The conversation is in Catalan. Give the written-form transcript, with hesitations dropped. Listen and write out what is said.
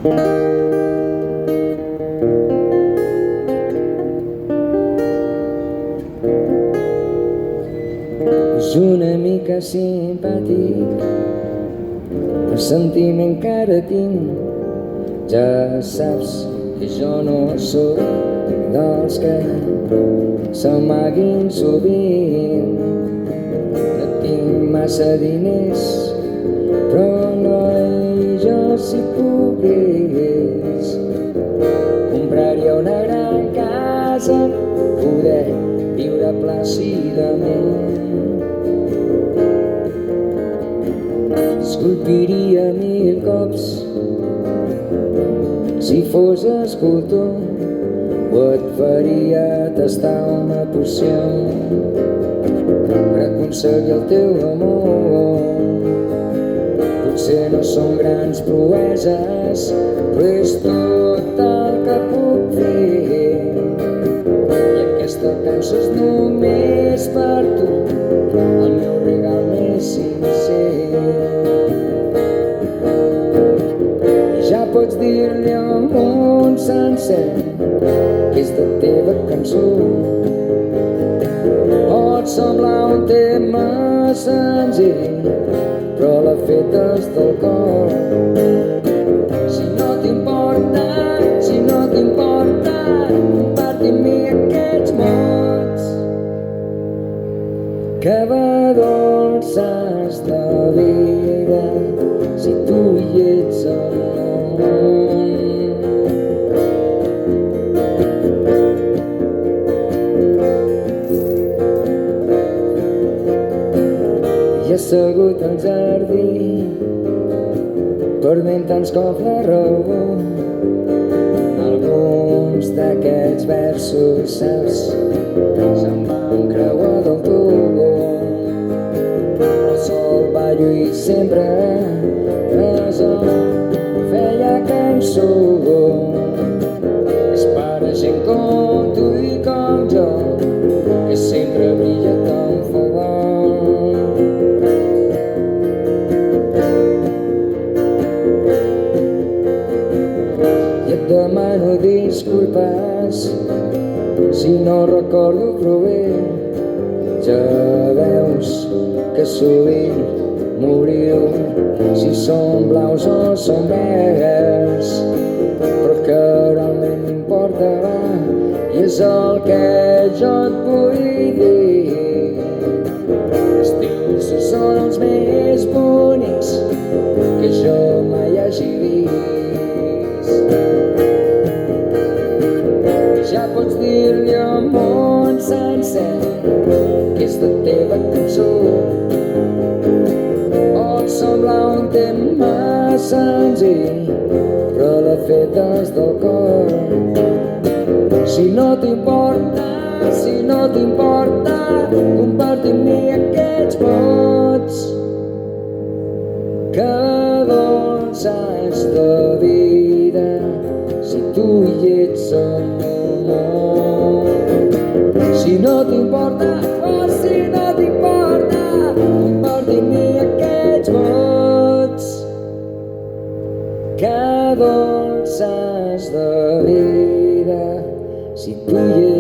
És una mica simpàtic el sentiment que ara tinc. Ja saps que jo no sóc dels que s'amaguin sovint. No tinc massa diners, però noi, jo si pogués compraria una gran casa, poder viure plàcidament. Esculpiria 1000 cops si fos escultor, o et faria tastar una poció per aconseguir el teu amor. Potser no són grans proeses, però és tot el que puc fer. I aquesta cançó és només per tu, el meu regal més sincer. Ja pots dir-li al món sencer que és la teva cançó. Pot semblar un tema senzill, però l'ha fet des del cor. Si no t'importa, compart amb mi aquests mots que dolces de vida, si tu hi ets al món. I assegut al jardí, perdent tants cops la raó, alguns d'aquests versos, saps, se'm van creuar del tot. El sol va lluir sempre, presó, feia cançó. És per a gent com tu i com jo, que sempre brilla tan fort. I et demano disculpes si no recordo prou bé. Ja veus que sovint m'oblido si són blaus o són verds, però que realment m'importa i és el que jo et vull dir. Els teus són els més bonics que jo mai hagi vist. Ja pots dir-li al món sencer que és la teva cançó. Pot semblar un tema senzill, però l'ha fet des del cor. Si no t'importa, compart amb mi aquests mots que dolces de vida, si tu hi ets al món. Si no t'importa, compart amb mi aquests mots que dolces de vida, si tu hi